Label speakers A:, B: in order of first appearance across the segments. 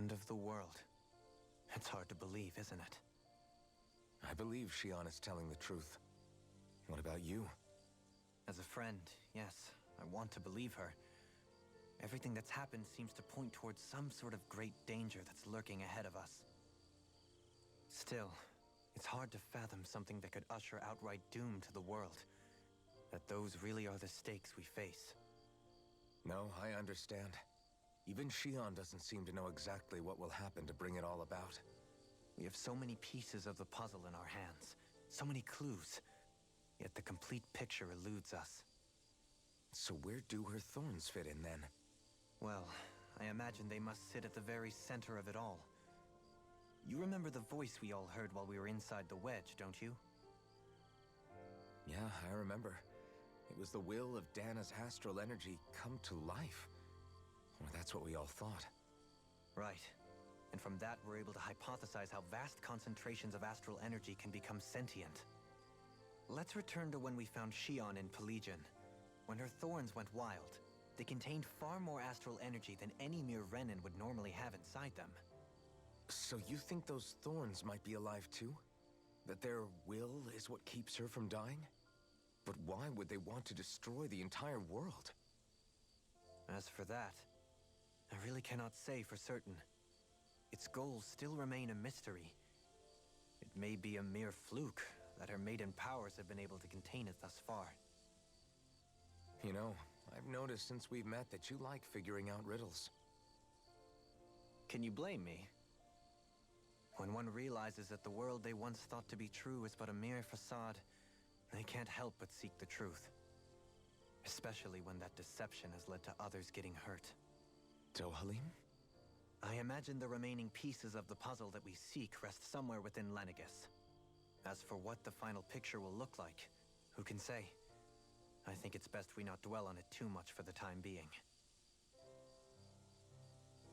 A: end of the world. It's hard to believe, isn't it?
B: I believe Xion is telling the truth. What about you?
A: As a friend, yes, I want to believe her. Everything that's happened seems to point towards some sort of great danger that's lurking ahead of us. Still, it's hard to fathom something that could usher outright doom to the world. That those really are the stakes we face.
B: No, I understand. Even Xion doesn't seem to know exactly what will happen to bring it all about.
A: We have so many pieces of the puzzle in our hands, so many clues, yet the complete picture eludes us.
B: So where do her thorns fit in then?
A: Well, I imagine they must sit at the very center of it all. You remember the voice we all heard while we were inside the wedge, don't you?
B: Yeah, I remember. It was the will of Dana's astral energy come to life. Or that's what we all thought.
A: Right. And from that, we're able to hypothesize how vast concentrations of astral energy can become sentient. Let's return to when we found Xion in Pelegion. When her thorns went wild, they contained far more astral energy than any mere Renin would normally have inside them.
B: So you think those thorns might be alive too? That their will is what keeps her from dying? But why would they want to destroy the entire world?
A: As for that, I really cannot say for certain. Its goals still remain a mystery. It may be a mere fluke that her maiden powers have been able to contain it thus far.
B: You know, I've noticed since we've met that you like figuring out riddles.
A: Can you blame me? When one realizes that the world they once thought to be true is but a mere facade, they can't help but seek the truth. Especially when that deception has led to others getting hurt.
B: Dohalim?
A: I imagine the remaining pieces of the puzzle that we seek rest somewhere within Lenegis. As for what the final picture will look like, who can say? I think it's best we not dwell on it too much for the time being.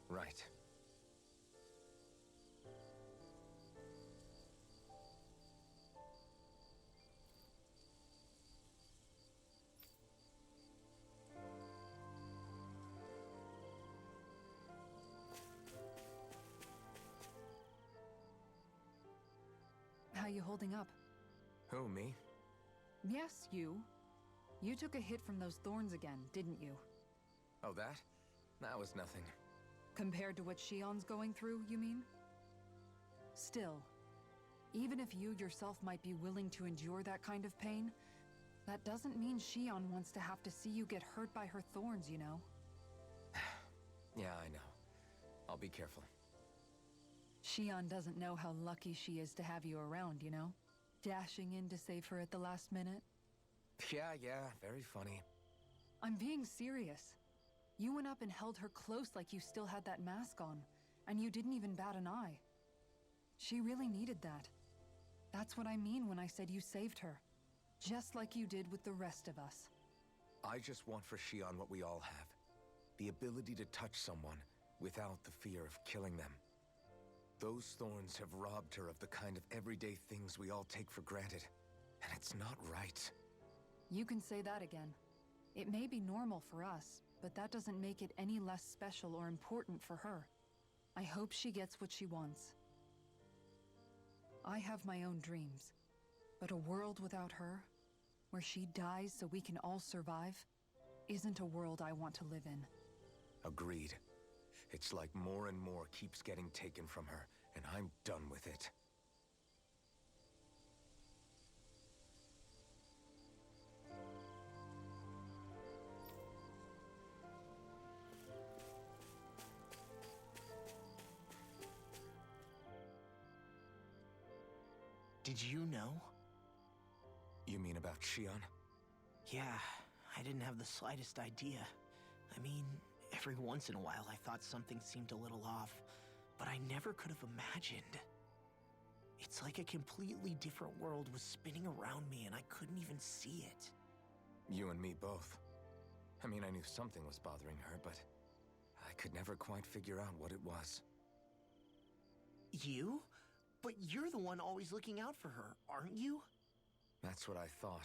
B: Right.
C: How you holding up?
B: Who, me?
C: Yes, you. You took a hit from those thorns again, didn't you?
B: Oh, that? That was nothing.
C: Compared to what Xion's going through, you mean? Still, even if you yourself might be willing to endure that kind of pain, that doesn't mean Xion wants to have to see you get hurt by her thorns, you know?
B: Yeah, I know. I'll be careful.
C: Xion doesn't know how lucky she is to have you around, you know? Dashing in to save her at the last minute.
B: Yeah, very funny.
C: I'm being serious. You went up and held her close like you still had that mask on, and you didn't even bat an eye. She really needed that. That's what I mean when I said you saved her. Just like you did with the rest of us.
B: I just want for Xion what we all have. The ability to touch someone without the fear of killing them. Those thorns have robbed her of the kind of everyday things we all take for granted. And it's not right.
C: You can say that again. It may be normal for us, but that doesn't make it any less special or important for her. I hope she gets what she wants. I have my own dreams, but a world without her, where she dies so we can all survive, isn't a world I want to live in.
B: Agreed. It's like more and more keeps getting taken from her, and I'm done with it.
D: Did you know?
B: You mean about Xion?
D: Yeah, I didn't have the slightest idea. I mean, every once in a while I thought something seemed a little off, but I never could have imagined. It's like a completely different world was spinning around me and I couldn't even see it.
B: You and me both. I mean, I knew something was bothering her, but I could never quite figure out what it was.
D: You? But you're the one always looking out for her, aren't you?
B: That's what I thought.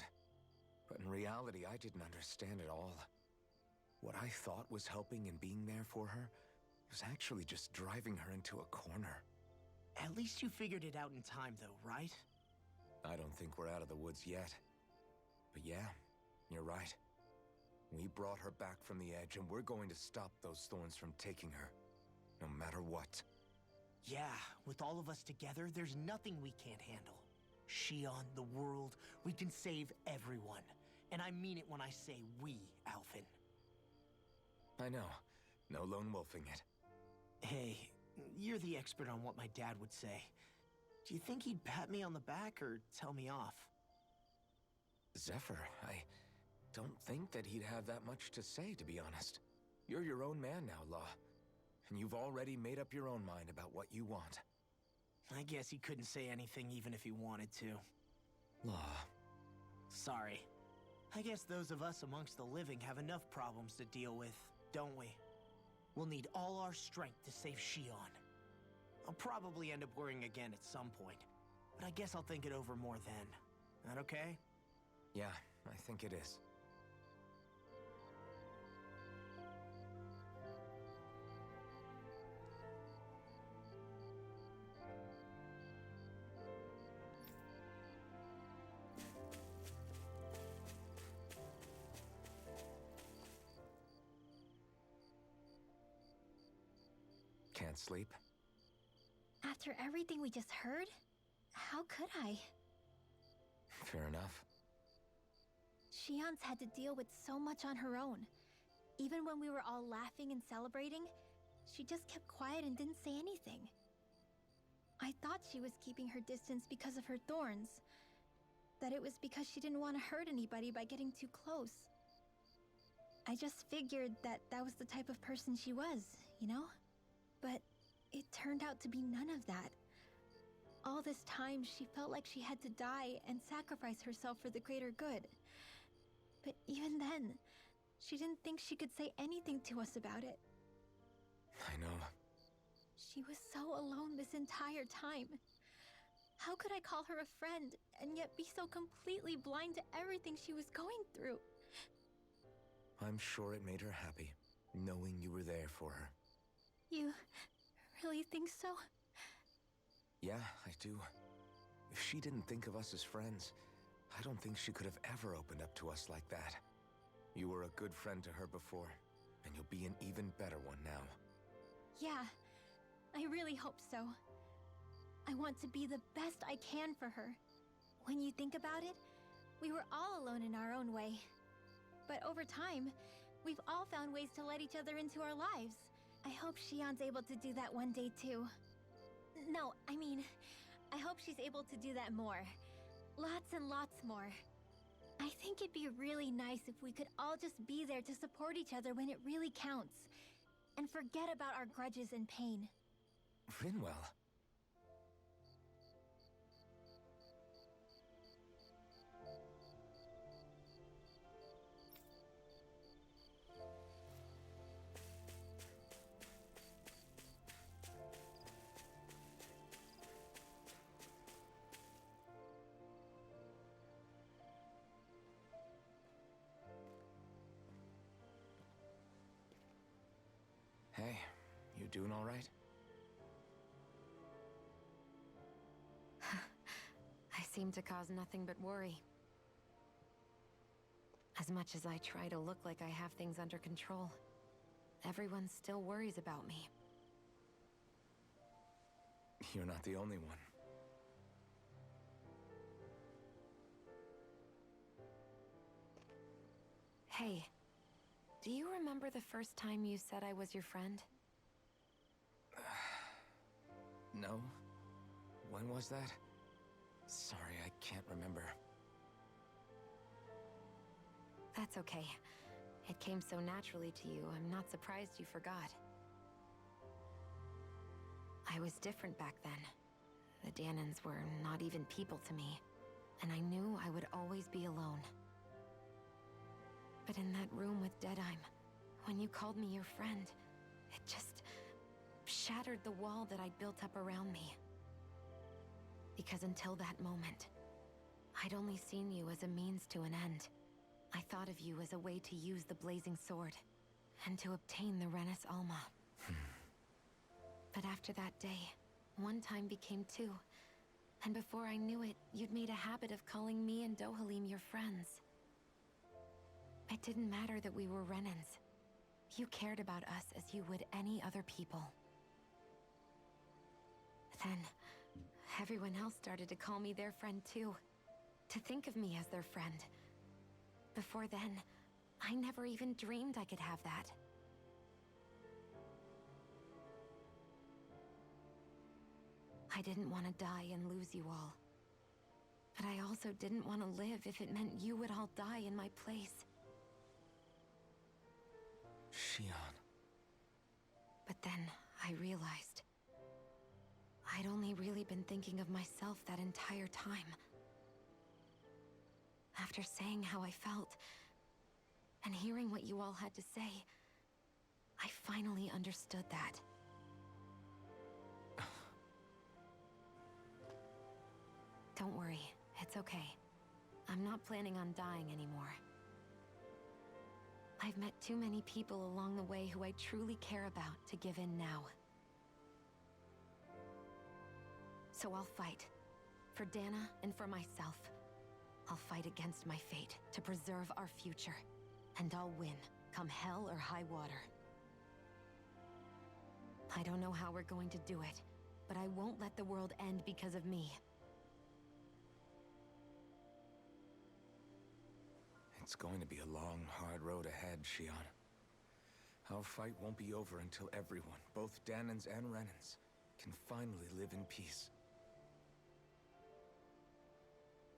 B: But in reality, I didn't understand at all. What I thought was helping and being there for her was actually just driving her into a corner.
D: At least you figured it out in time, though, right?
B: I don't think we're out of the woods yet. But yeah, you're right. We brought her back from the edge, and we're going to stop those thorns from taking her, no matter what.
D: Yeah, with all of us together, there's nothing we can't handle. Shion, the world, we can save everyone. And I mean it when I say we, Alphen.
B: I know. No lone wolfing it.
D: Hey, you're the expert on what my dad would say. Do you think he'd pat me on the back or tell me off?
B: Zephyr, I don't think that he'd have that much to say, to be honest. You're your own man now, Law. And you've already made up your own mind about what you want.
D: I guess he couldn't say anything even if he wanted to.
B: Law.
D: Sorry. I guess those of us amongst the living have enough problems to deal with, don't we? We'll need all our strength to save Shion. I'll probably end up worrying again at some point, but I guess I'll think it over more then. That okay?
B: Yeah, I think it is. Can't sleep?
E: After everything we just heard? How could I?
B: Fair enough.
E: Shion's had to deal with so much on her own. Even when we were all laughing and celebrating, she just kept quiet and didn't say anything. I thought she was keeping her distance because of her thorns. That it was because she didn't want to hurt anybody by getting too close. I just figured that that was the type of person she was, you know? But it turned out to be none of that. All this time, she felt like she had to die and sacrifice herself for the greater good. But even then, she didn't think she could say anything to us about it.
B: I know.
E: She was so alone this entire time. How could I call her a friend and yet be so completely blind to everything she was going through?
B: I'm sure it made her happy, knowing you were there for her.
E: You really think so?
B: Yeah, I do. If she didn't think of us as friends, I don't think she could have ever opened up to us like that. You were a good friend to her before, and you'll be an even better one now.
E: Yeah, I really hope so. I want to be the best I can for her. When you think about it, we were all alone in our own way. But over time, we've all found ways to let each other into our lives. I hope Shion's able to do that one day too. No, I mean, I hope she's able to do that more. Lots and lots more. I think it'd be really nice if we could all just be there to support each other when it really counts. And forget about our grudges and pain.
B: Rinwell. Hey, you doing all right?
F: I seem to cause nothing but worry. As much as I try to look like I have things under control, everyone still worries about me.
B: You're not the only one.
F: Hey, do you remember the first time you said I was your friend?
B: No? When was that? Sorry, I can't remember.
F: That's okay. It came so naturally to you, I'm not surprised you forgot. I was different back then. The Dahnans were not even people to me, and I knew I would always be alone. But in that room with Deadheim, when you called me your friend, it just shattered the wall that I'd built up around me. Because until that moment, I'd only seen you as a means to an end. I thought of you as a way to use the Blazing Sword, and to obtain the Renis Alma. But after that day, one time became two. And before I knew it, you'd made a habit of calling me and Dohalim your friends. It didn't matter that we were Renans. You cared about us as you would any other people. Then, everyone else started to call me their friend too. To think of me as their friend. Before then, I never even dreamed I could have that. I didn't want to die and lose you all. But I also didn't want to live if it meant you would all die in my place.
B: Shion.
F: But then I realized I'd only really been thinking of myself that entire time. After saying how I felt, and hearing what you all had to say, I finally understood that. Don't worry, it's okay. I'm not planning on dying anymore. I've met too many people along the way who I truly care about to give in now. So I'll fight. For Dana and for myself. I'll fight against my fate to preserve our future. And I'll win, come hell or high water. I don't know how we're going to do it, but I won't let the world end because of me.
B: It's going to be a long, hard road ahead, Shion. Our fight won't be over until everyone, both Dahnans and Renans, can finally live in peace.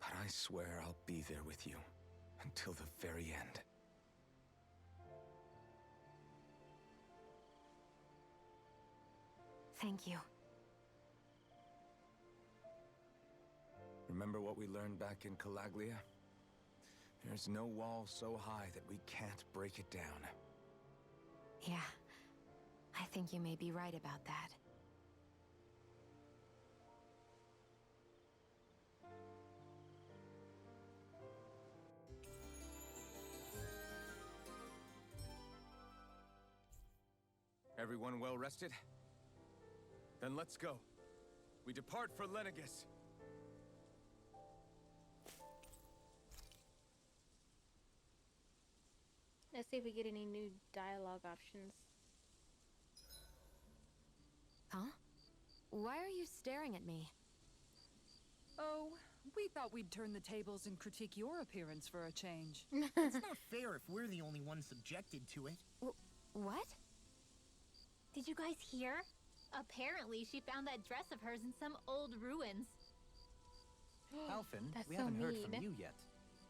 B: But I swear I'll be there with you until the very end.
F: Thank you.
B: Remember what we learned back in Calaglia? There's no wall so high that we can't break it down.
F: Yeah, I think you may be right about that.
B: Everyone well rested? Then let's go. We depart for Lenegis.
G: Let's see if we get any new dialogue options.
F: Huh? Why are you staring at me?
C: Oh, we thought we'd turn the tables and critique your appearance for a change.
D: It's not fair if we're the only ones subjected to it.
F: What?
E: Did you guys hear? Apparently, she found that dress of hers in some old ruins.
A: Alphen,
G: That's
A: we
G: so
A: haven't heard from
G: mean.
A: you yet.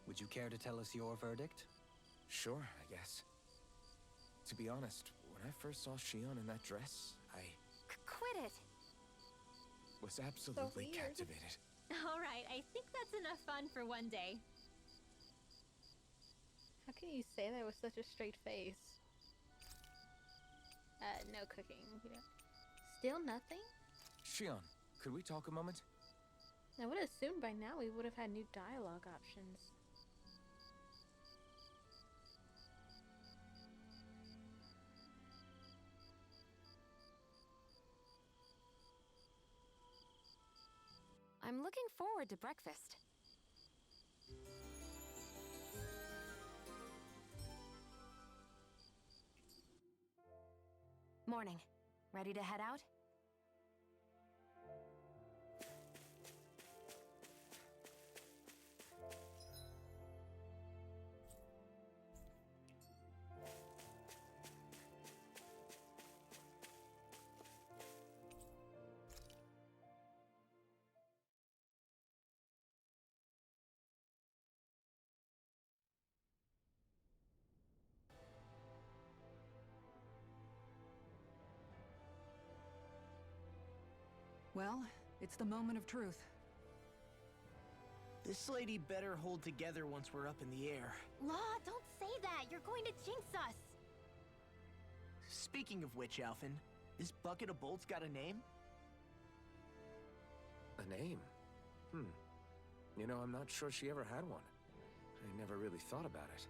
A: Would you care to tell us your verdict?
B: Sure, I guess. To be honest, when I first saw Shion in that dress, I
F: Quit it!
B: was absolutely
G: weird.
B: captivated.
E: All right, I think that's enough fun for one day.
G: How can you say that with such a straight face? No cooking, you know. Still nothing?
B: Shion, could we talk a moment?
G: I would assume by now we would have had new dialogue options.
F: I'm looking forward to breakfast. Morning. Ready to head out?
C: Well, it's the moment of truth.
D: This lady better hold together once we're up in the air.
E: Law, don't say that. You're going to jinx us.
D: Speaking of which, Alphen, this bucket of bolts got a name?
B: A name? You know, I'm not sure she ever had one. I never really thought about it.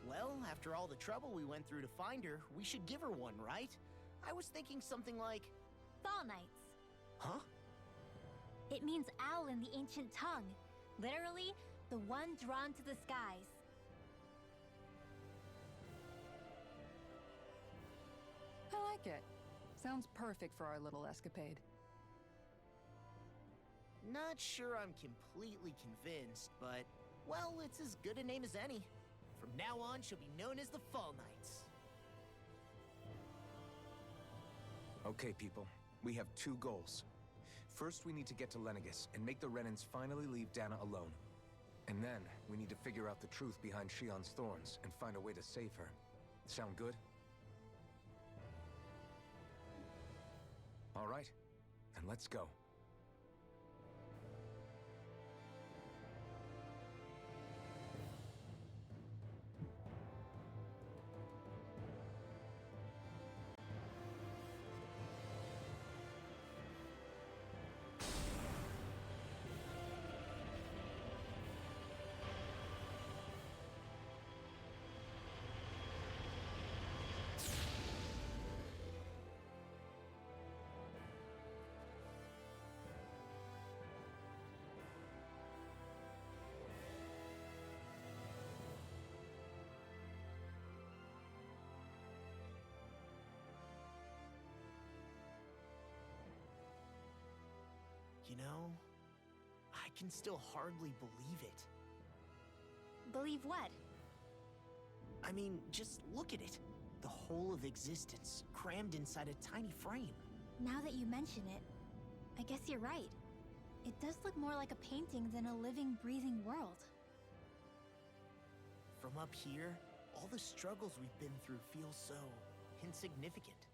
D: Well, after all the trouble we went through to find her, we should give her one, right? I was thinking something like...
E: Fall Knights.
D: Huh?
E: It means owl in the ancient tongue. Literally, the one drawn to the skies.
C: I like it. Sounds perfect for our little escapade.
D: Not sure I'm completely convinced, but, well, it's as good a name as any. From now on, she'll be known as the Fall Knights.
B: Okay, people. We have two goals. First, we need to get to Lenegis and make the Renans finally leave Dana alone. And then, we need to figure out the truth behind Shionne's thorns and find a way to save her. Sound good? All right, then let's go.
D: You know, I can still hardly believe it.
E: Believe what?
D: I mean, just look at it. The whole of existence, crammed inside a tiny frame.
E: Now that you mention it, I guess you're right. It does look more like a painting than a living, breathing world.
D: From up here, all the struggles we've been through feel so insignificant.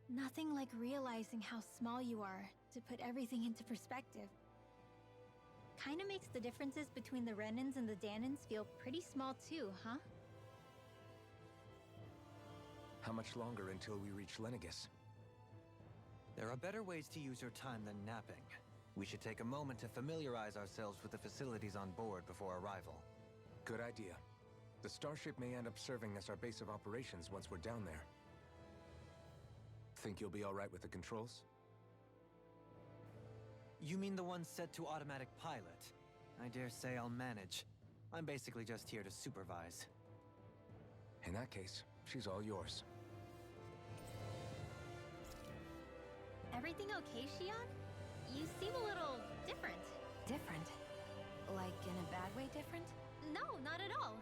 E: Nothing like realizing how small you are to put everything into perspective. Kinda makes the differences between the Renans and the Danans feel pretty small too, huh?
B: How much longer until we reach Lenegis?
A: There are better ways to use your time than napping. We should take a moment to familiarize ourselves with the facilities on board before arrival.
B: Good idea. The starship may end up serving as our base of operations once we're down there. Think you'll be all right with the controls?
A: You mean the one set to automatic pilot? I dare say I'll manage. I'm basically just here to supervise.
B: In that case, she's all yours.
E: Everything okay, Shionne? You seem a little different.
F: Different? Like in a bad way different?
E: No, not at all.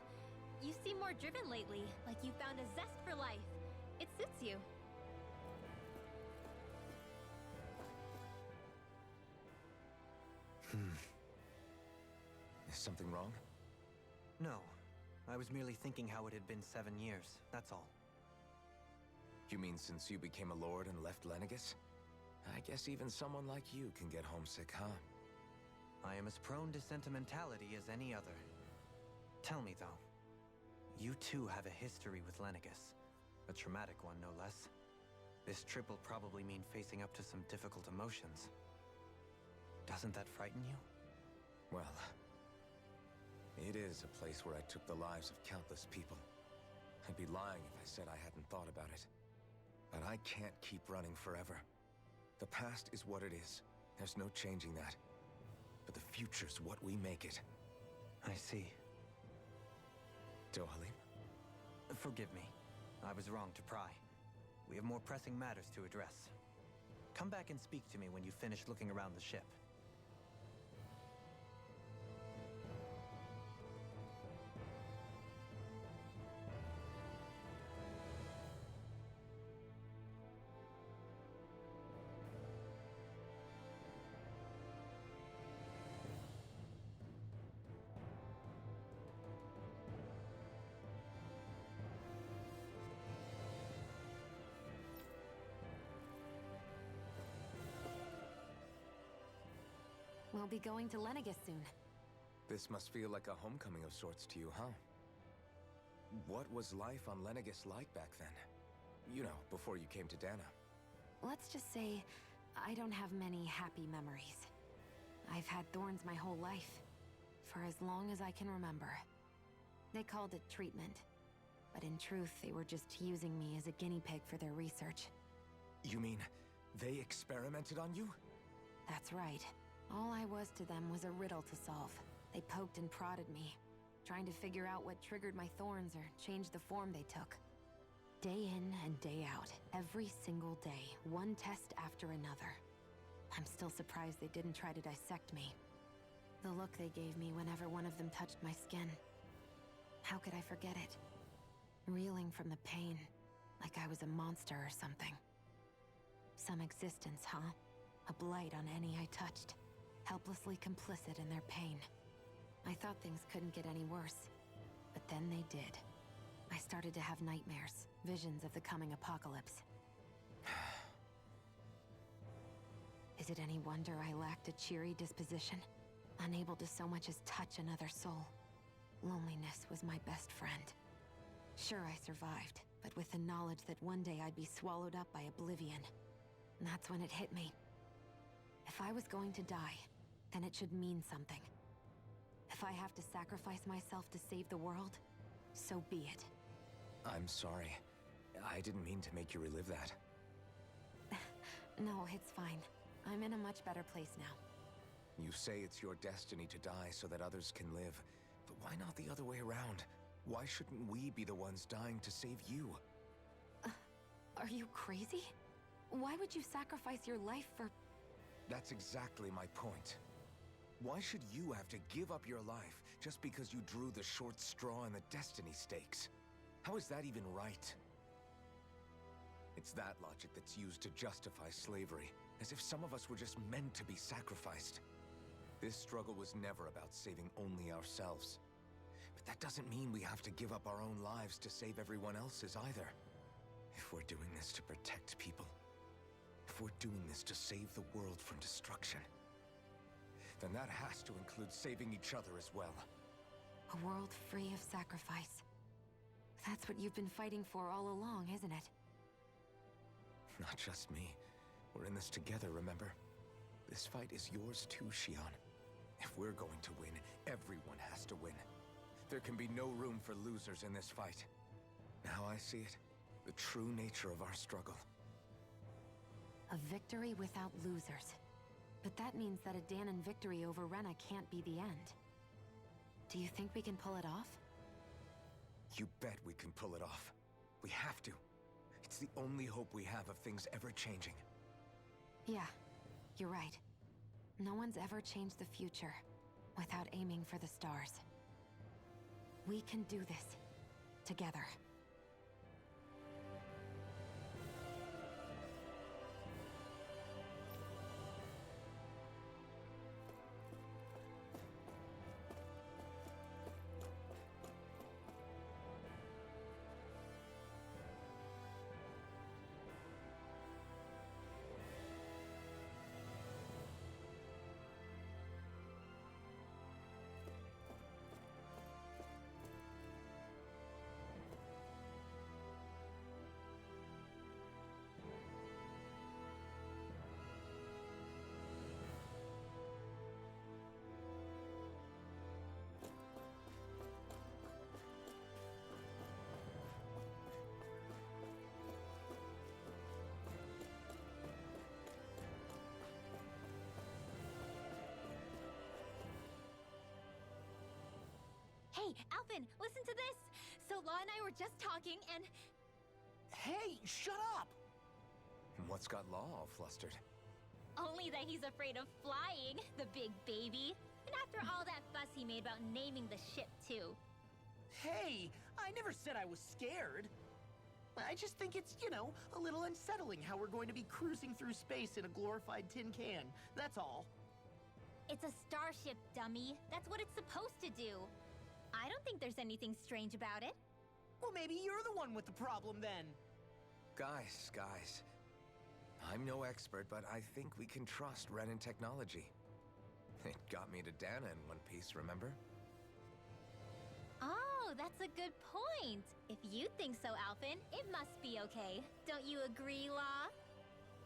E: You seem more driven lately, like you found a zest for life. It suits you.
B: Is something wrong?
A: No. I was merely thinking how it had been 7 years, that's all.
B: You mean since you became a lord and left Lenegis? I guess even someone like you can get homesick, huh?
A: I am as prone to sentimentality as any other. Tell me, though. You too have a history with Lenegis. A traumatic one, no less. This trip will probably mean facing up to some difficult emotions. Doesn't that frighten you?
B: Well, it is a place where I took the lives of countless people. I'd be lying if I said I hadn't thought about it. But I can't keep running forever. The past is what it is. There's no changing that. But the future's what we make it.
A: I see.
B: Dohalim?
A: Forgive me. I was wrong to pry. We have more pressing matters to address. Come back and speak to me when you finish looking around the ship.
F: We'll be going to Lenegis soon.
B: This must feel like a homecoming of sorts to you, huh? What was life on Lenegis like back then? You know, before you came to Dana.
F: Let's just say, I don't have many happy memories. I've had thorns my whole life, for as long as I can remember. They called it treatment, but in truth, they were just using me as a guinea pig for their research.
B: You mean, they experimented on you?
F: That's right. All I was to them was a riddle to solve. They poked and prodded me, trying to figure out what triggered my thorns or changed the form they took. Day in and day out, every single day, one test after another. I'm still surprised they didn't try to dissect me. The look they gave me whenever one of them touched my skin. How could I forget it? Reeling from the pain, like I was a monster or something. Some existence, huh? A blight on any I touched, helplessly complicit in their pain. I thought things couldn't get any worse, but then they did. I started to have nightmares, visions of the coming apocalypse. Is it any wonder I lacked a cheery disposition? Unable to so much as touch another soul. Loneliness was my best friend. Sure, I survived, but with the knowledge that one day I'd be swallowed up by oblivion. And that's when it hit me. If I was going to die, then it should mean something. If I have to sacrifice myself to save the world, so be it.
B: I'm sorry. I didn't mean to make you relive that.
F: No, it's fine. I'm in a much better place now.
B: You say it's your destiny to die so that others can live, but why not the other way around? Why shouldn't we be the ones dying to save you?
F: Are you crazy? Why would you sacrifice your life for...
B: That's exactly my point. Why should you have to give up your life just because you drew the short straw in the destiny stakes? How is that even right? It's that logic that's used to justify slavery, as if some of us were just meant to be sacrificed. This struggle was never about saving only ourselves. But that doesn't mean we have to give up our own lives to save everyone else's either. If we're doing this to protect people, if we're doing this to save the world from destruction, then that has to include saving each other as well.
F: A world free of sacrifice. That's what you've been fighting for all along, isn't it?
B: Not just me. We're in this together, remember? This fight is yours too, Xion. If we're going to win, everyone has to win. There can be no room for losers in this fight. Now I see it. The true nature of our struggle.
F: A victory without losers. But that means that a Dahnan victory over Rena can't be the end. Do you think we can pull it off?
B: You bet we can pull it off. We have to. It's the only hope we have of things ever changing.
F: Yeah, you're right. No one's ever changed the future without aiming for the stars. We can do this. Together.
E: Hey, Alphen, listen to this! So Law and I were just talking and...
D: Hey, shut up!
B: What's got Law all flustered?
E: Only that he's afraid of flying, the big baby. And after all that fuss he made about naming the ship, too.
D: Hey, I never said I was scared. I just think it's, a little unsettling how we're going to be cruising through space in a glorified tin can. That's all.
E: It's a starship, dummy. That's what it's supposed to do. I don't think there's anything strange about it.
D: Well, maybe you're the one with the problem then.
B: Guys. I'm no expert, but I think we can trust Renan technology. It got me to Dahna in one piece, remember?
E: Oh, that's a good point. If you think so, Alphen, it must be okay. Don't you agree, Law?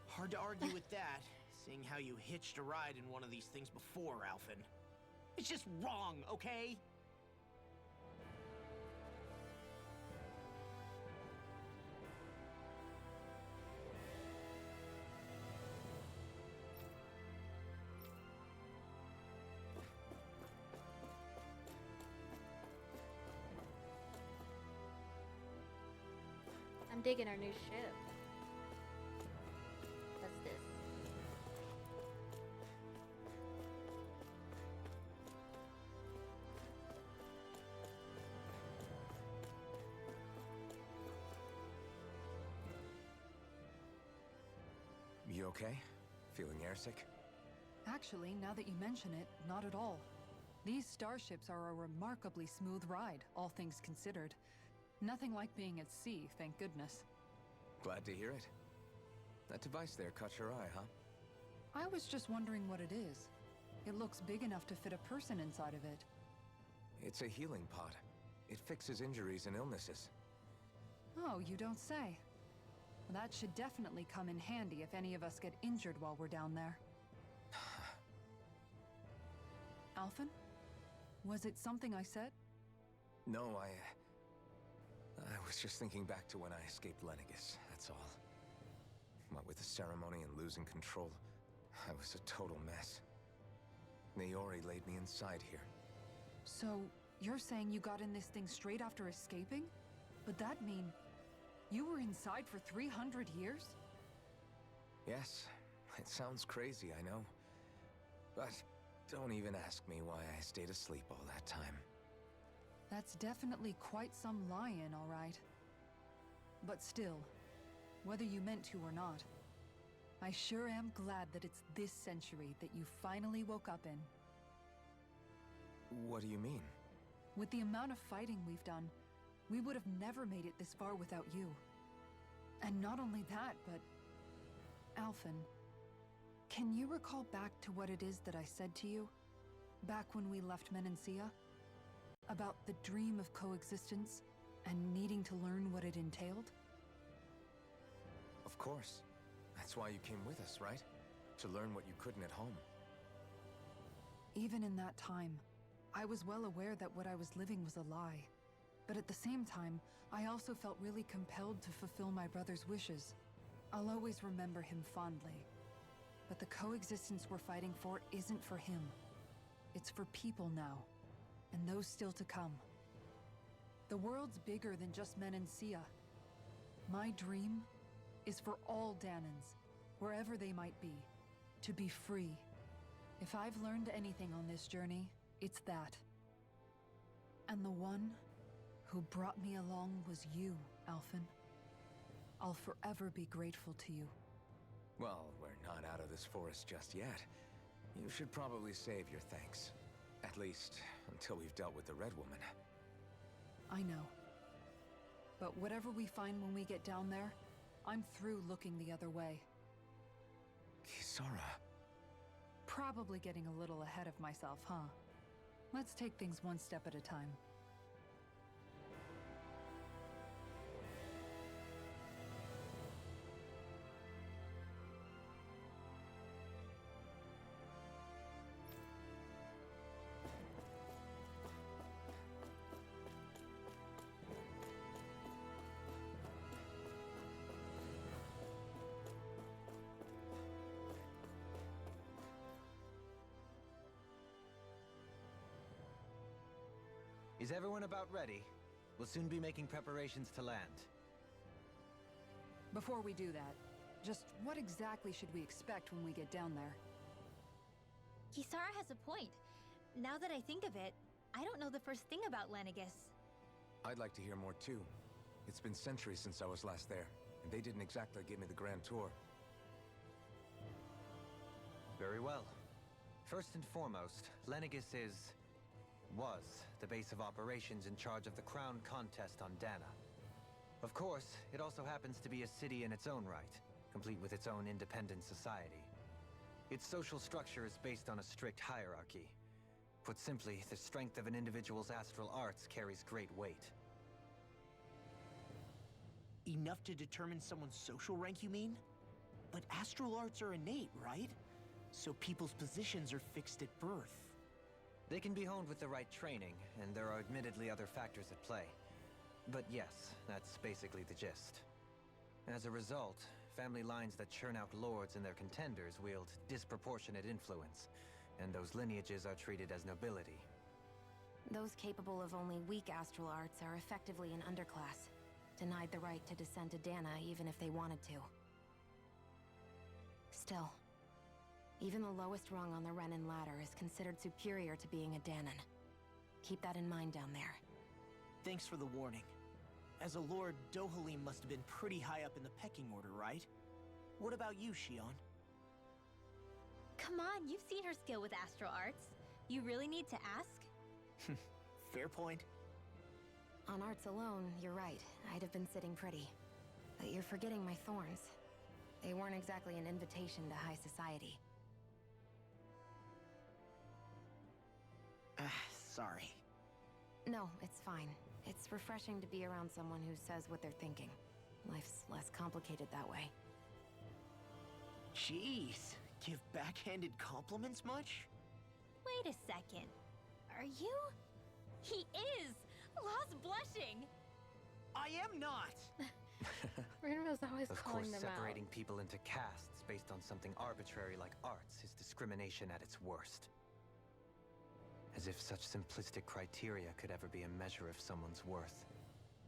D: Hard to argue with that, seeing how you hitched a ride in one of these things before, Alphen. It's just wrong, okay?
G: I'm digging our new ship. What's this?
B: You okay? Feeling airsick?
C: Actually, now that you mention it, not at all. These starships are a remarkably smooth ride, all things considered. Nothing like being at sea, thank goodness.
B: Glad to hear it. That device there caught your eye, huh?
C: I was just wondering what it is. It looks big enough to fit a person inside of it.
B: It's a healing pod. It fixes injuries and illnesses.
C: Oh, you don't say. That should definitely come in handy if any of us get injured while we're down there. Alphen? Was it something I said?
B: No, I was just thinking back to when I escaped Lenegis, that's all. What with the ceremony and losing control, I was a total mess. Naori laid me inside here.
C: So, you're saying you got in this thing straight after escaping? Would that mean you were inside for 300 years?
B: Yes, it sounds crazy, I know. But don't even ask me why I stayed asleep all that time.
C: That's definitely quite some lie-in, all right. But still, whether you meant to or not, I sure am glad that it's this century that you finally woke up in.
B: What do you mean?
C: With the amount of fighting we've done, we would have never made it this far without you. And not only that, but... Alphen, can you recall back to what it is that I said to you? Back when we left Menancia? About the dream of coexistence, and needing to learn what it entailed?
B: Of course. That's why you came with us, right? To learn what you couldn't at home.
C: Even in that time, I was well aware that what I was living was a lie. But at the same time, I also felt really compelled to fulfill my brother's wishes. I'll always remember him fondly. But the coexistence we're fighting for isn't for him. It's for people now, and those still to come. The world's bigger than just Menancia. My dream is for all Dahnans, wherever they might be, to be free. If I've learned anything on this journey, it's that. And the one who brought me along was you, Alphen. I'll forever be grateful to you.
B: Well, we're not out of this forest just yet. You should probably save your thanks. At least, until we've dealt with the Red Woman.
C: I know. But whatever we find when we get down there, I'm through looking the other way.
B: Kisara.
C: Probably getting a little ahead of myself, huh? Let's take things one step at a time.
A: Is everyone about ready? We'll soon be making preparations to land.
C: Before we do that, just what exactly should we expect when we get down there?
E: Kisara has a point. Now that I think of it, I don't know the first thing about Lenegis.
B: I'd like to hear more too. It's been centuries since I was last there, and they didn't exactly give me the grand tour.
A: Very well. First and foremost, Lenegis was the base of operations in charge of the crown contest on Dahna. Of course, it also happens to be a city in its own right, complete with its own independent society. Its social structure is based on a strict hierarchy. Put simply, the strength of an individual's astral arts carries great weight.
D: Enough to determine someone's social rank, you mean? But astral arts are innate, right? So people's positions are fixed at birth.
A: They can be honed with the right training, and there are admittedly other factors at play. But yes, that's basically the gist. As a result, family lines that churn out lords and their contenders wield disproportionate influence, and those lineages are treated as nobility.
F: Those capable of only weak astral arts are effectively an underclass. denied the right to descend to Dana even if they wanted to. Still, even the lowest rung on the Renan ladder is considered superior to being a Danon. Keep that in mind down there.
D: Thanks for the warning. As a lord, Dohalim must have been pretty high up in the pecking order, right? What about you, Shion?
E: Come on, you've seen her skill with astral arts. You really need to ask?
D: Fair point.
F: On arts alone, you're right. I'd have been sitting pretty. But you're forgetting my thorns. They weren't exactly an invitation to high society.
D: Sorry.
F: No, it's fine. It's refreshing to be around someone who says what they're thinking. Life's less complicated that way.
D: Jeez, give backhanded compliments much?
E: Wait a second. Are you? He is! Lost blushing!
D: I am not!
G: Rinmo's always
A: Of
G: calling
A: course,
G: them
A: separating
G: out.
A: people into castes based on something arbitrary like arts is discrimination at its worst. As if such simplistic criteria could ever be a measure of someone's worth.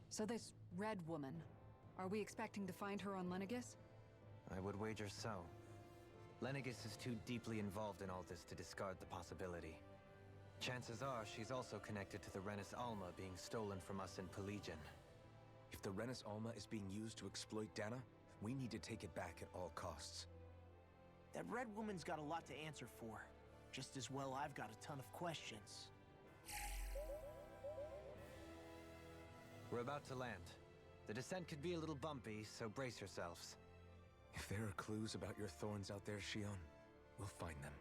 C: So this red woman, are we expecting to find her on Lenegis?
A: I would wager so. Lenegis is too deeply involved in all this to discard the possibility. Chances are she's also connected to the Renis Alma being stolen from us in Pelegion.
B: If the Renis Alma is being used to exploit Dana, we need to take it back at all costs.
D: That red woman's got a lot to answer for. Just as well I've got a ton of questions.
A: We're about to land. The descent could be a little bumpy, so brace yourselves.
B: If there are clues about your thorns out there, Shion, we'll find them.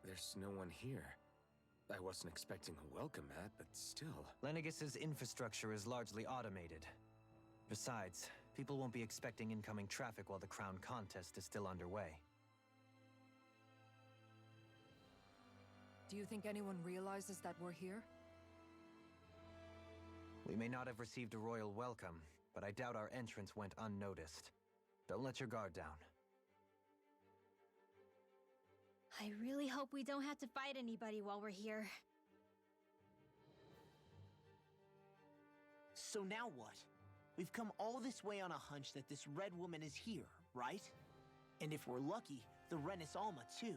B: There's no one here. I wasn't expecting a welcome mat, but still.
A: Lenegis's infrastructure is largely automated. Besides, people won't be expecting incoming traffic while the crown contest is still underway.
C: Do you think anyone realizes that we're here?
A: We may not have received a royal welcome, but I doubt our entrance went unnoticed. Don't let your guard down.
E: I really hope we don't have to fight anybody while we're here.
D: So now what? We've come all this way on a hunch that this red woman is here, right? And if we're lucky, the Renis Alma too.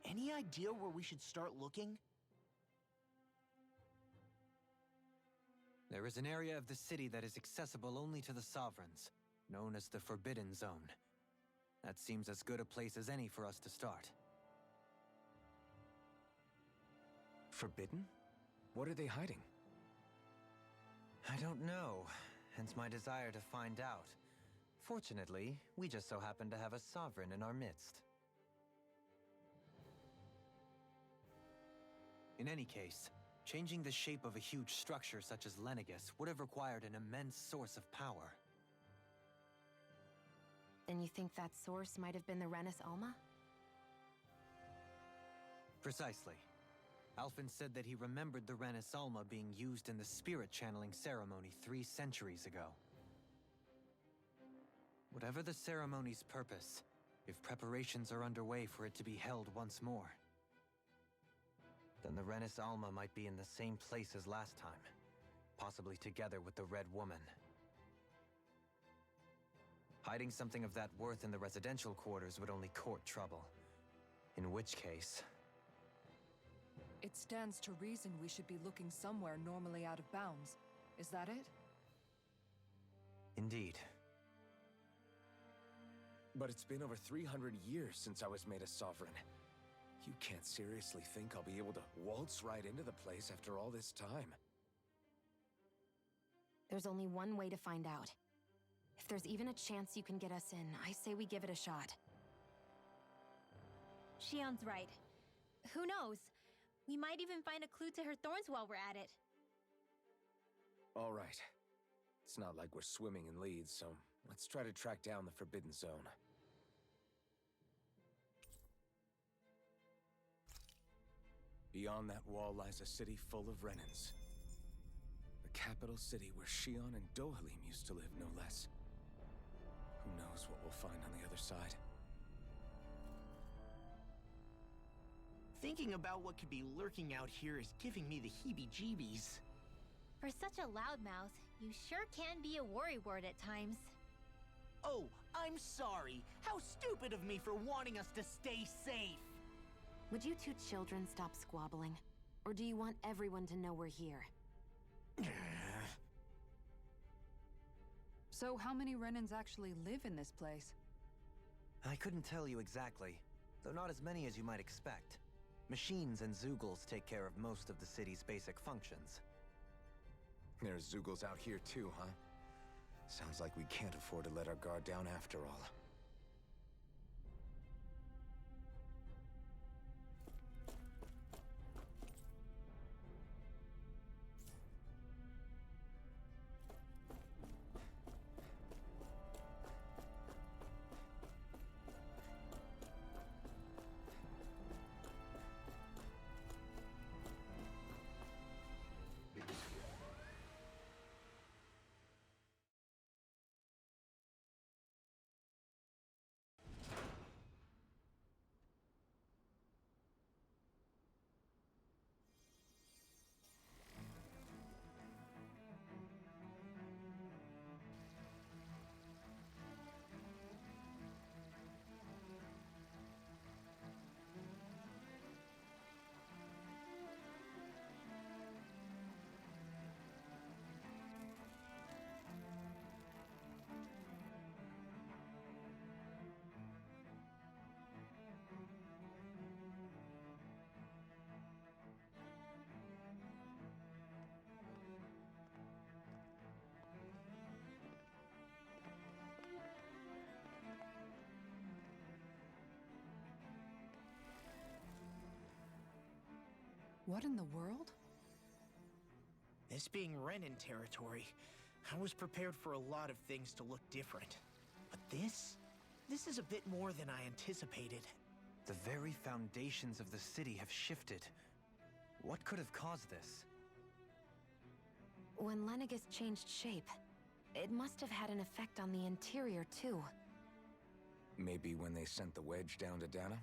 D: Any idea where we should start looking?
A: There is an area of the city that is accessible only to the Sovereigns, known as the Forbidden Zone. That seems as good a place as any for us to start.
B: Forbidden? What are they hiding?
A: I don't know, hence my desire to find out. Fortunately, we just so happen to have a Sovereign in our midst. In any case, changing the shape of a huge structure such as Lenegis would have required an immense source of power.
F: Then you think that source might have been the Renis Alma?
A: Precisely. Alphen said that he remembered the Renis Alma being used in the spirit channeling ceremony 3 centuries ago. Whatever the ceremony's purpose, if preparations are underway for it to be held once more, then the Renis Alma might be in the same place as last time, possibly together with the Red Woman. Hiding something of that worth in the residential quarters would only court trouble. In which case...
C: It stands to reason we should be looking somewhere normally out of bounds. Is that it?
A: Indeed.
B: But it's been over 300 years since I was made a sovereign. You can't seriously think I'll be able to waltz right into the place after all this time.
F: There's only one way to find out. If If there's even a chance you can get us in, I say we give it a shot.
E: Shion's right. Who knows? We might even find a clue to her thorns while we're at it.
B: All right. It's not like we're swimming in leads, so let's try to track down the Forbidden Zone. Beyond that wall lies a city full of Renans. The capital city where Shion and Dohalim used to live, no less. Who knows what we'll find on the other side?
D: Thinking about what could be lurking out here is giving me the heebie-jeebies.
E: For such a loudmouth, you sure can be a worrywart at times.
D: Oh, I'm sorry. How stupid of me for wanting us to stay safe.
F: Would you two children stop squabbling? Or do you want everyone to know we're here?
C: So how many Renans actually live in this place?
A: I couldn't tell you exactly, though not as many as you might expect. Machines and Zeugles take care of most of the city's basic functions.
B: There's Zeugles out here too, huh? Sounds like we can't afford to let our guard down after all.
C: What in the world?
D: This being Renan territory, I was prepared for a lot of things to look different. But this is a bit more than I anticipated.
A: The very foundations of the city have shifted. What could have caused this?
F: When Lenegis changed shape, it must have had an effect on the interior too.
B: Maybe when they sent the wedge down to Dana?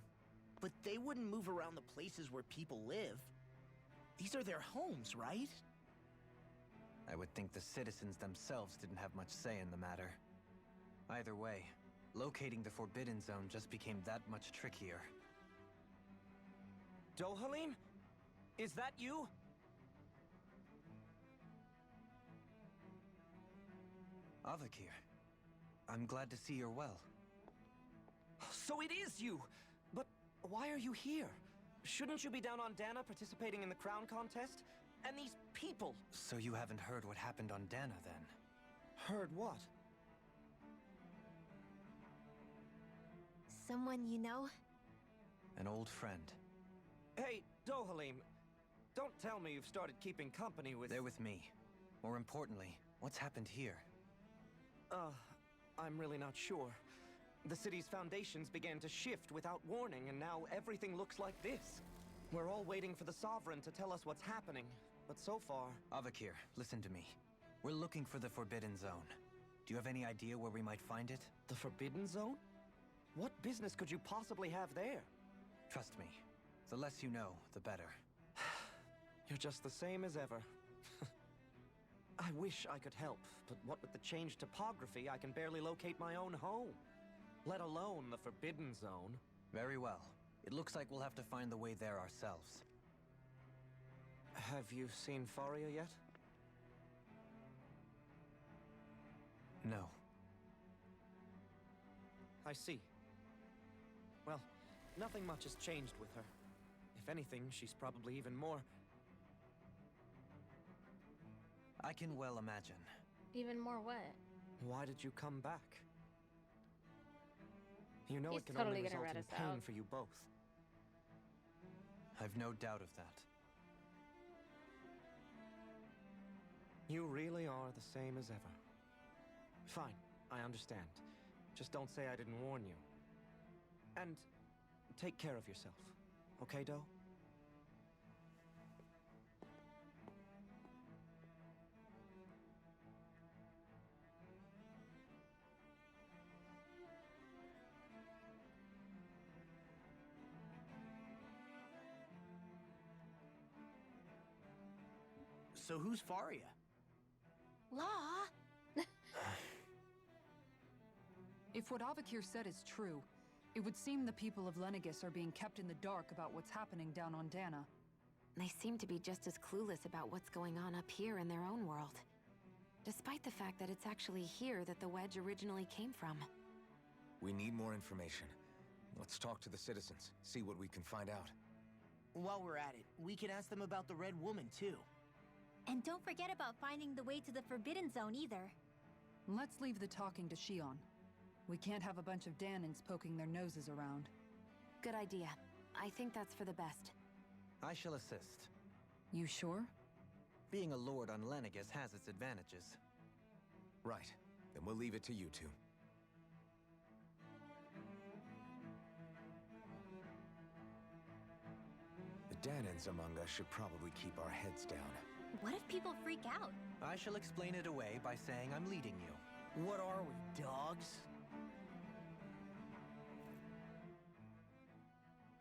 D: But they wouldn't move around the places where people live. These are their homes, right?
A: I would think the citizens themselves didn't have much say in the matter. Either way, locating the Forbidden Zone just became that much trickier.
H: Dohalim? Is that you?
A: Avakir, I'm glad to see you're well.
H: So it is you! But why are you here? Shouldn't you be down on Dana participating in the crown contest? And these people!
A: So you haven't heard what happened on Dana, then?
H: Heard what?
E: Someone you know?
A: An old friend.
H: Hey, Dohalim, don't tell me you've started keeping company with...
A: They're with me. More importantly, what's happened here?
H: I'm really not sure. The city's foundations began to shift without warning, and now everything looks like this. We're all waiting for the Sovereign to tell us what's happening, but so far...
A: Avakir, listen to me. We're looking for the Forbidden Zone. Do you have any idea where we might find it?
H: The Forbidden Zone? What business could you possibly have there?
A: Trust me. The less you know, the better.
H: You're just the same as ever. I wish I could help, but what with the changed topography, I can barely locate my own home. Let alone the Forbidden Zone.
A: Very well. It looks like we'll have to find the way there ourselves.
H: Have you seen Faria yet?
A: No.
H: I see. Well, nothing much has changed with her. If anything, she's probably even more...
A: I can well imagine.
G: Even more what?
H: Why did you come back? You know
G: He's
H: it can
G: totally
H: only
G: gonna
H: result
G: rat
H: in
G: us
H: pain
G: out.
H: for you both.
A: I've no doubt of that.
H: You really are the same as ever. Fine, I understand. Just don't say I didn't warn you. And take care of yourself, okay, Doe?
D: So who's Faria?
E: Law?
C: If what Avakir said is true, it would seem the people of Lenegis are being kept in the dark about what's happening down on Dana.
F: They seem to be just as clueless about what's going on up here in their own world. Despite the fact that it's actually here that the Wedge originally came from.
B: We need more information. Let's talk to the citizens, see what we can find out.
D: While we're at it, we can ask them about the Red Woman, too.
E: And don't forget about finding the way to the Forbidden Zone either.
C: Let's leave the talking to Shion. We can't have a bunch of Danans poking their noses around.
F: Good idea. I think that's for the best.
A: I shall assist.
C: You sure?
A: Being a lord on Lenegis has its advantages.
B: Right. Then we'll leave it to you two. The Danans among us should probably keep our heads down.
E: What if people freak out?
A: I shall explain it away by saying I'm leading you.
D: What are we, dogs?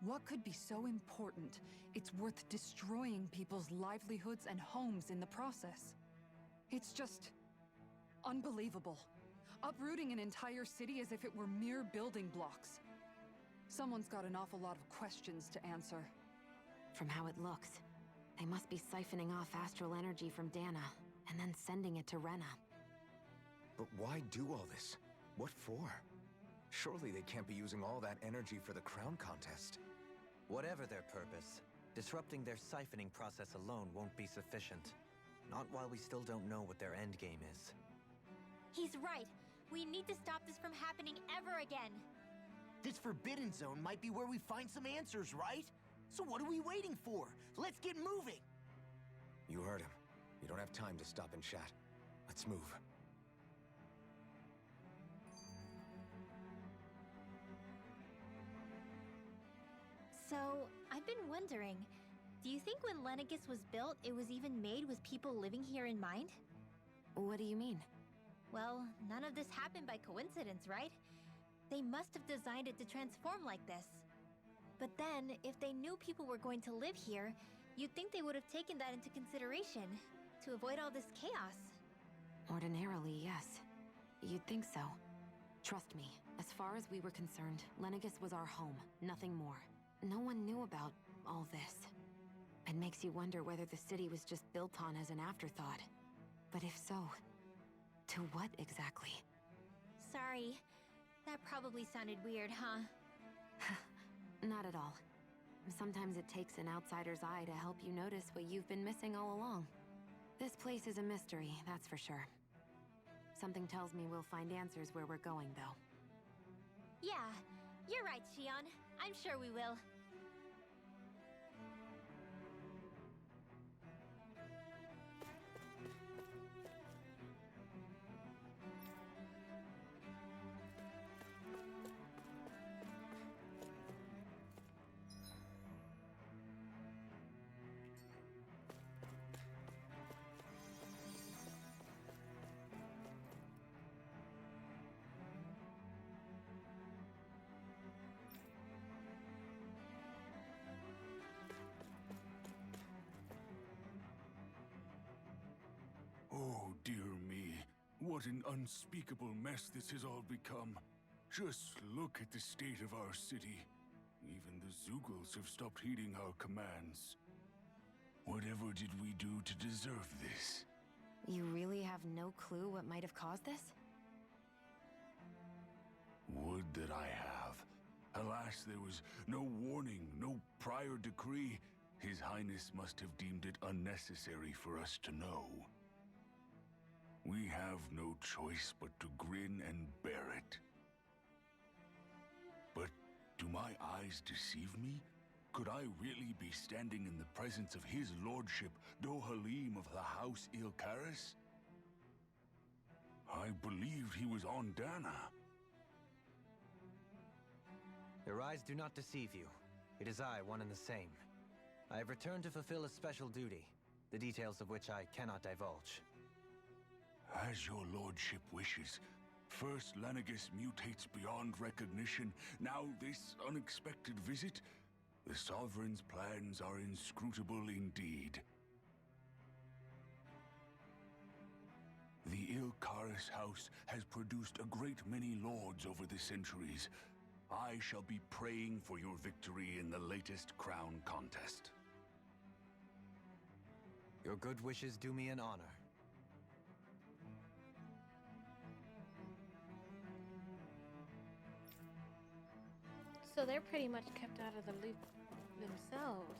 C: What could be so important it's worth destroying people's livelihoods and homes in the process? It's just unbelievable. Uprooting an entire city as if it were mere building blocks. Someone's got an awful lot of questions to answer.
F: From how it looks, they must be siphoning off astral energy from Dana, and then sending it to Rena.
B: But why do all this? What for? Surely they can't be using all that energy for the crown contest.
A: Whatever their purpose, disrupting their siphoning process alone won't be sufficient. Not while we still don't know what their endgame is.
E: He's right. We need to stop this from happening ever again.
D: This Forbidden Zone might be where we find some answers, right? So what are we waiting for? Let's get moving!
B: You heard him. You don't have time to stop and chat. Let's move.
E: So, I've been wondering, do you think when Lenegis was built, it was even made with people living here in mind?
F: What do you mean?
E: Well, none of this happened by coincidence, right? They must have designed it to transform like this. But then, if they knew people were going to live here, you'd think they would have taken that into consideration, to avoid all this chaos.
F: Ordinarily, yes. You'd think so. Trust me, as far as we were concerned, Lenegis was our home, nothing more. No one knew about all this. It makes you wonder whether the city was just built on as an afterthought. But if so, to what exactly?
E: Sorry. That probably sounded weird, huh?
F: Not at all. Sometimes it takes an outsider's eye to help you notice what you've been missing all along. This place is a mystery, that's for sure. Something tells me we'll find answers where we're going, though.
E: Yeah, you're right, Shion. I'm sure we will.
I: Oh, dear me. What an unspeakable mess this has all become. Just look at the state of our city. Even the Zeugles have stopped heeding our commands. Whatever did we do to deserve this?
F: You really have no clue what might have caused this?
I: Would that I have. Alas, there was no warning, no prior decree. His Highness must have deemed it unnecessary for us to know. We have no choice but to grin and bear it. But do my eyes deceive me? Could I really be standing in the presence of his lordship, Dohalim of the House Ilkaris? I believed he was on Dana.
A: Your eyes do not deceive you. It is I, one and the same. I have returned to fulfill a special duty, the details of which I cannot divulge.
I: As your lordship wishes. First, Lanagus mutates beyond recognition. Now this unexpected visit. The Sovereign's plans are inscrutable indeed. The Ilkaris house has produced a great many lords over the centuries. I shall be praying for your victory in the latest crown contest.
A: Your good wishes do me an honor.
G: So they're pretty much kept out of the loop themselves.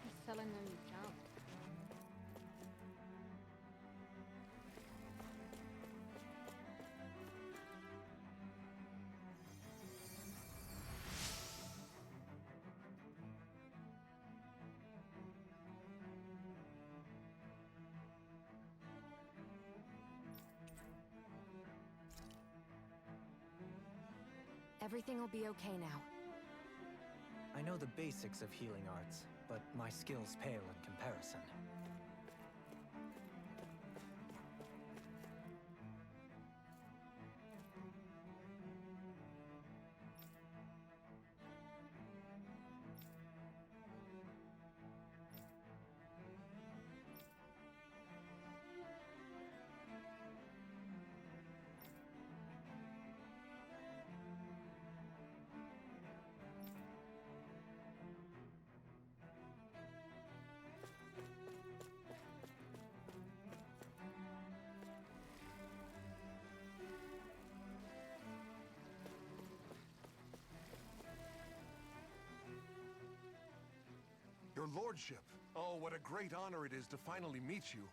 G: He's telling them to jump.
F: Everything will be okay now.
A: I know the basics of healing arts, but my skills pale in comparison.
J: Your lordship! Oh, what a great honor it is to finally meet you.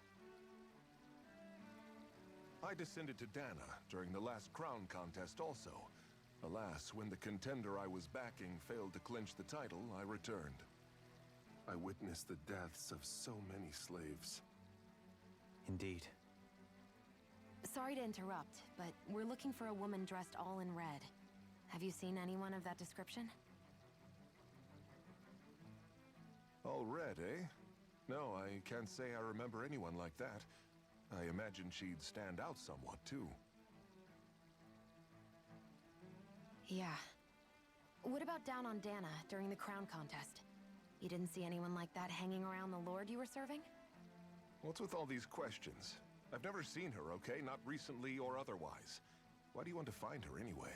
J: I descended to Dana during the last crown contest also. Alas, when the contender I was backing failed to clinch the title, I returned. I witnessed the deaths of so many slaves.
A: Indeed.
F: Sorry to interrupt, but we're looking for a woman dressed all in red. Have you seen anyone of that description?
J: All red, eh? No, I can't say I remember anyone like that. I imagine she'd stand out somewhat, too.
F: Yeah. What about down on Dana during the crown contest? You didn't see anyone like that hanging around the lord you were serving?
J: What's with all these questions? I've never seen her, okay? Not recently or otherwise. Why do you want to find her anyway?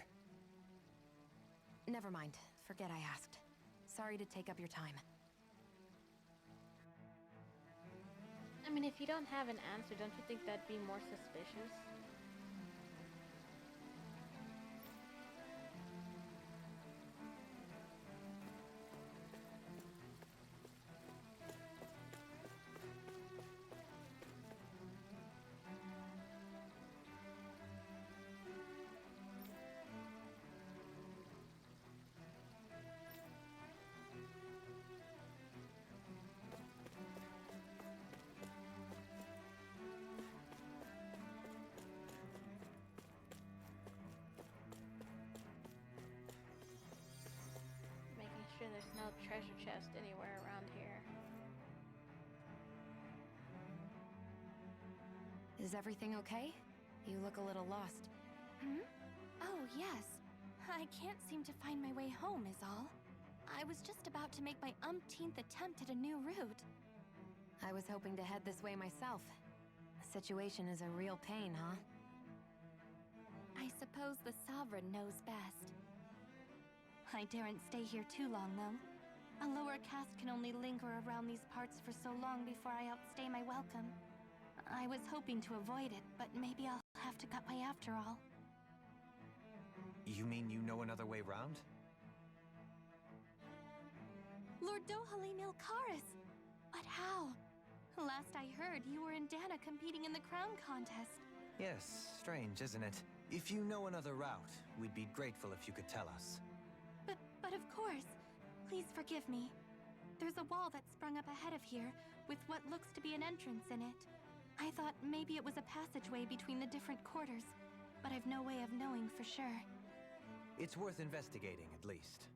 F: Never mind. Forget I asked. Sorry to take up your time.
G: I mean, if you don't have an answer, don't you think that'd be more suspicious? sure there's no treasure chest anywhere around here.
F: Is everything okay? You look a little lost.
K: Hmm? Oh, yes. I can't seem to find my way home, is all. I was just about to make my umpteenth attempt at a new route.
F: I was hoping to head this way myself. The situation is a real pain, huh?
K: I suppose the Sovereign knows best. I daren't stay here too long, though. A lower caste can only linger around these parts for so long before I outstay my welcome. I was hoping to avoid it, but maybe I'll have to cut my after all.
A: You mean you know another way round?
K: Lord Dohalim Ilkaris! But how? Last I heard, you were in Dana competing in the crown contest.
A: Yes, strange, isn't it? If you know another route, we'd be grateful if you could tell us.
K: But of course. Please forgive me. There's a wall that sprung up ahead of here, with what looks to be an entrance in it. I thought maybe it was a passageway between the different quarters, but I've no way of knowing for sure.
A: It's worth investigating, at least.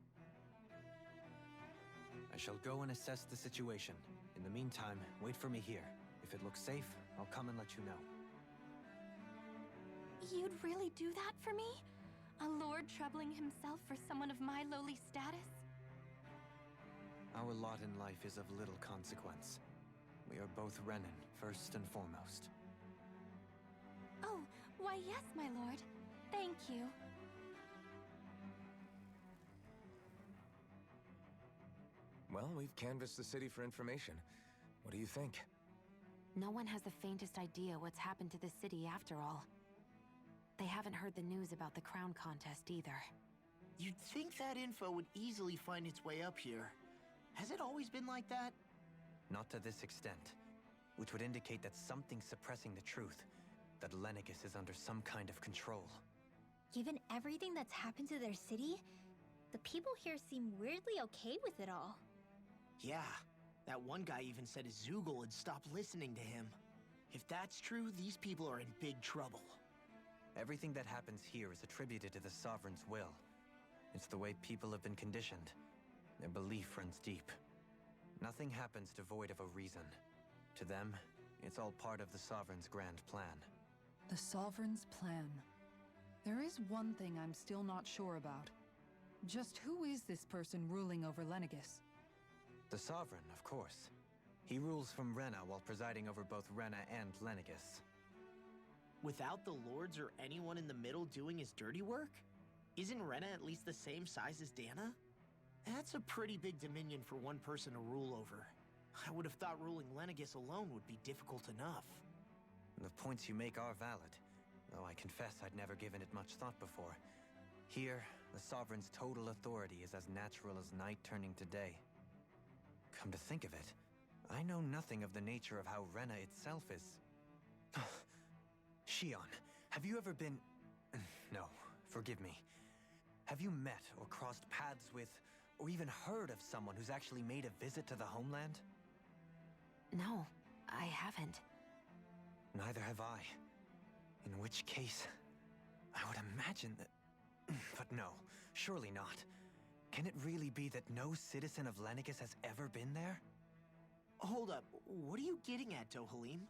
A: I shall go and assess the situation. In the meantime, wait for me here. If it looks safe, I'll come and let you know.
K: You'd really do that for me? A lord troubling himself for someone of my lowly status?
A: Our lot in life is of little consequence. We are both Renan, first and foremost.
K: Oh, why yes, my lord. Thank you.
B: Well, we've canvassed the city for information. What do you think?
F: No one has the faintest idea what's happened to the city after all. They haven't heard the news about the crown contest either.
D: You'd think that info would easily find its way up here. Has it always been like that?
A: Not to this extent, which would indicate that something's suppressing the truth, that Lenegis is under some kind of control.
E: Given everything that's happened to their city, the people here seem weirdly okay with it all.
D: Yeah, that one guy even said his Zoogle had stopped listening to him. If that's true, these people are in big trouble.
A: Everything that happens here is attributed to the Sovereign's will. It's the way people have been conditioned. Their belief runs deep. Nothing happens devoid of a reason. To them, it's all part of the Sovereign's grand plan.
C: The Sovereign's plan. There is one thing I'm still not sure about. Just who is this person ruling over Lenegis?
A: The Sovereign, of course. He rules from Rena while presiding over both Rena and Lenegis.
D: Without the lords or anyone in the middle doing his dirty work? Isn't Rena at least the same size as Dana? That's a pretty big dominion for one person to rule over. I would have thought ruling Lenegis alone would be difficult enough.
A: The points you make are valid, though I confess I'd never given it much thought before. Here, the Sovereign's total authority is as natural as night turning to day. Come to think of it, I know nothing of the nature of how Rena itself is. Shion, have you ever been... No, forgive me. Have you met or crossed paths with, or even heard of someone who's actually made a visit to the homeland?
F: No, I haven't.
A: Neither have I. In which case, I would imagine that... But no, surely not. Can it really be that no citizen of Lenegis has ever been there?
D: Hold up, what are you getting at, Dohalim?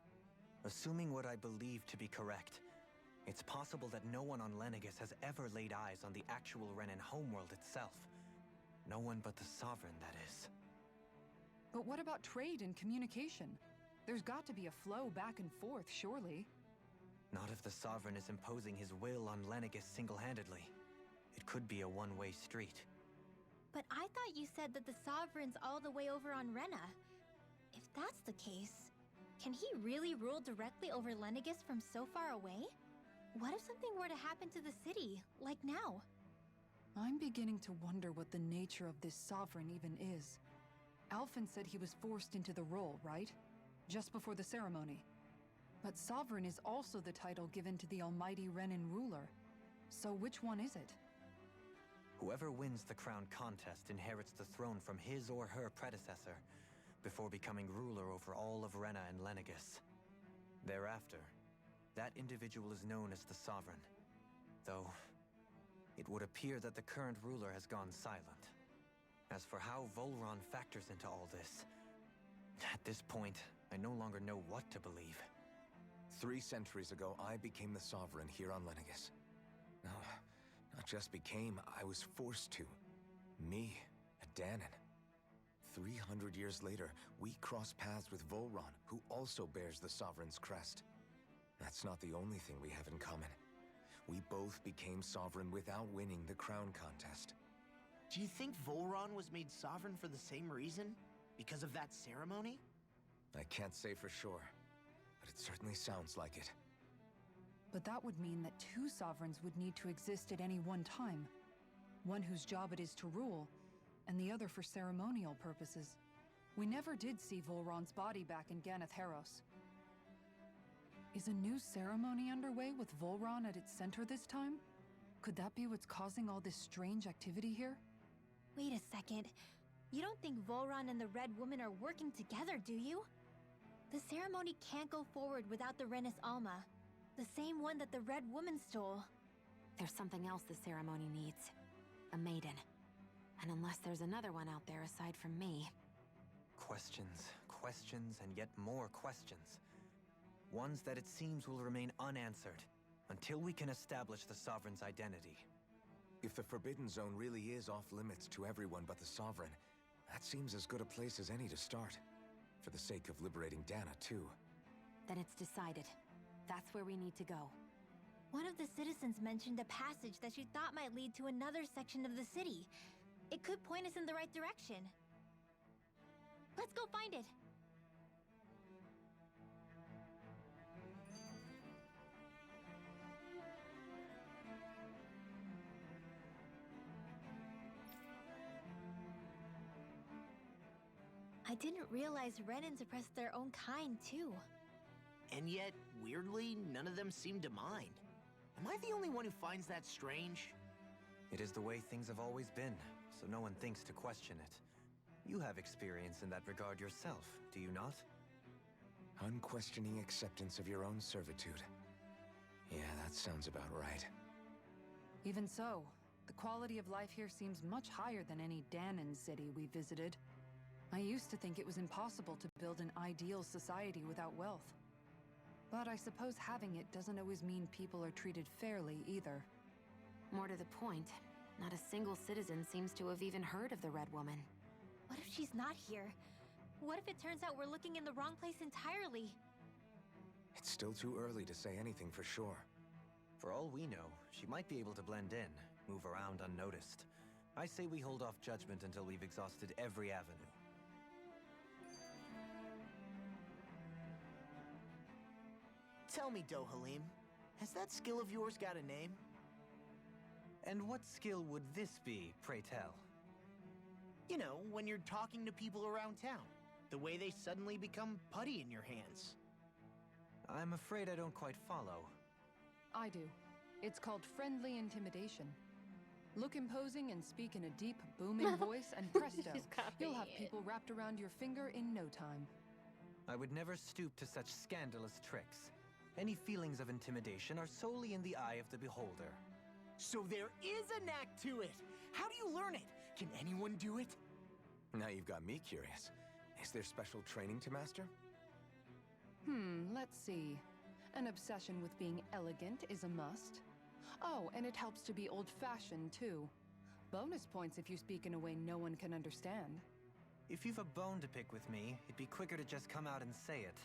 A: Assuming what I believe to be correct, it's possible that no one on Lenegis has ever laid eyes on the actual Renan homeworld itself. No one but the Sovereign, that is.
C: But what about trade and communication? There's got to be a flow back and forth, surely.
A: Not if the Sovereign is imposing his will on Lenegis single-handedly. It could be a one-way street.
E: But I thought you said that the Sovereign's all the way over on Rena. If that's the case, can he really rule directly over Lenegis from so far away? What if something were to happen to the city, like now?
C: I'm beginning to wonder what the nature of this Sovereign even is. Alphen said he was forced into the role, right? Just before the ceremony. But Sovereign is also the title given to the almighty Renan ruler. So which one is it?
A: Whoever wins the crown contest inherits the throne from his or her predecessor, before becoming ruler over all of Rena and Lenegis. Thereafter, that individual is known as the Sovereign, though it would appear that the current ruler has gone silent. As for how Volron factors into all this, at this point, I no longer know what to believe.
B: 3 centuries ago, I became the Sovereign here on Lenegis. No, not just became, I was forced to. Me, a Dahnan. 300 years later, we cross paths with Volron, who also bears the Sovereign's crest. That's not the only thing we have in common. We both became Sovereign without winning the crown contest.
D: Do you think Volron was made sovereign for the same reason? Because of that ceremony?
B: I can't say for sure, but it certainly sounds like it.
C: But that would mean that 2 sovereigns would need to exist at any one time. One whose job it is to rule, and the other for ceremonial purposes. We never did see Volron's body back in Ganath Haros. Is a new ceremony underway with Volron at its center this time? Could that be what's causing all this strange activity here?
E: Wait a second. You don't think Volron and the Red Woman are working together, do you? The ceremony can't go forward without the Renis Alma. The same one that the Red Woman stole.
F: There's something else the ceremony needs. A maiden. And unless there's another one out there aside from me...
A: Questions, questions, and yet more questions. Ones that it seems will remain unanswered, until we can establish the Sovereign's identity.
B: If the Forbidden Zone really is off-limits to everyone but the Sovereign, that seems as good a place as any to start. For the sake of liberating Dahna, too.
F: Then it's decided. That's where we need to go.
E: One of the citizens mentioned a passage that she thought might lead to another section of the city. It could point us in the right direction. Let's go find it! I didn't realize Renans oppressed their own kind, too.
D: And yet, weirdly, none of them seem to mind. Am I the only one who finds that strange?
A: It is the way things have always been, so no one thinks to question it. You have experience in that regard yourself, do you not?
B: Unquestioning acceptance of your own servitude. Yeah, that sounds about right.
C: Even so, the quality of life here seems much higher than any Dahnan city we visited. I used to think it was impossible to build an ideal society without wealth. But I suppose having it doesn't always mean people are treated fairly either.
F: More to the point, not a single citizen seems to have even heard of the Red Woman.
E: What if she's not here? What if it turns out we're looking in the wrong place entirely?
B: It's still too early to say anything for sure.
A: For all we know, she might be able to blend in, move around unnoticed. I say we hold off judgment until we've exhausted every avenue.
D: Tell me, Dohalim, has that skill of yours got a name?
A: And what skill would this be, pray tell?
D: You know, when you're talking to people around town. The way they suddenly become putty in your hands.
A: I'm afraid I don't quite follow.
C: I do. It's called friendly intimidation. Look imposing and speak in a deep, booming voice, and presto, you'll have people wrapped around your finger in no time.
A: I would never stoop to such scandalous tricks. Any feelings of intimidation are solely in the eye of the beholder.
D: So there is a knack to it! How do you learn it? Can anyone do it?
B: Now you've got me curious. Is there special training to master?
C: Let's see. An obsession with being elegant is a must. Oh, and it helps to be old-fashioned, too. Bonus points if you speak in a way no one can understand.
A: If you've a bone to pick with me, it'd be quicker to just come out and say it.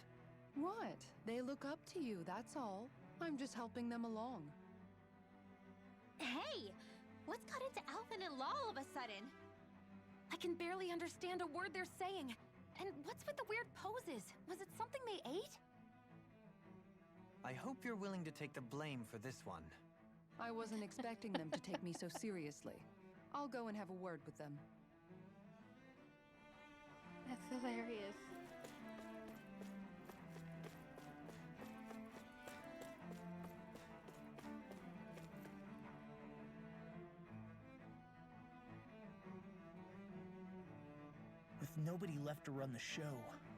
C: What? They look up to you, that's all. I'm just helping them along.
E: Hey! What's got into Alphen and Law all of a sudden?
F: I can barely understand a word they're saying. And what's with the weird poses? Was it something they ate?
A: I hope you're willing to take the blame for this one.
C: I wasn't expecting them to take me so seriously. I'll go and have a word with them.
G: That's hilarious.
D: With nobody left to run the show,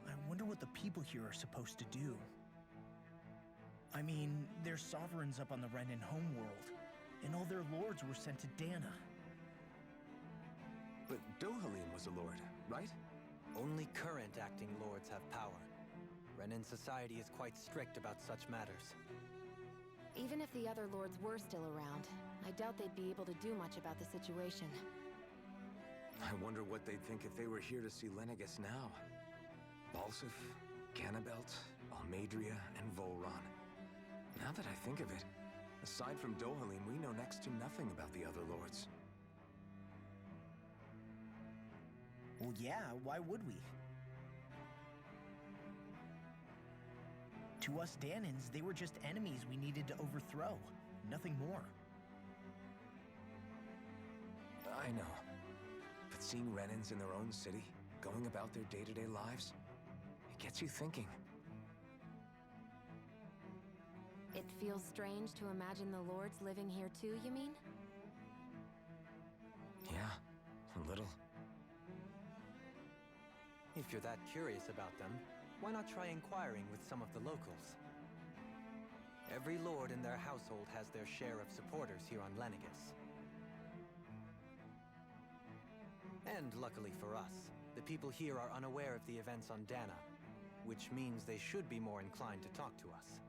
D: I wonder what the people here are supposed to do. I mean, there's sovereigns up on the Renan homeworld, and all their lords were sent to Dahna.
B: But Dohalim was a lord, right?
A: Only current acting lords have power. Renan society is quite strict about such matters.
F: Even if the other lords were still around, I doubt they'd be able to do much about the situation.
B: I wonder what they'd think if they were here to see Lenegis now. Balsif, Ganabelt, Almadria, and Volron. Now that I think of it, aside from Dohalim, we know next to nothing about the other lords.
D: Well, yeah, why would we? To us Danans, they were just enemies we needed to overthrow. Nothing more.
B: I know. But seeing Renans in their own city, going about their day-to-day lives, it gets you thinking.
F: It feels strange to imagine the lords living here too, you mean?
B: Yeah, a little.
A: If you're that curious about them, why not try inquiring with some of the locals? Every lord in their household has their share of supporters here on Lenegis. And luckily for us, the people here are unaware of the events on Dana, which means they should be more inclined to talk to us.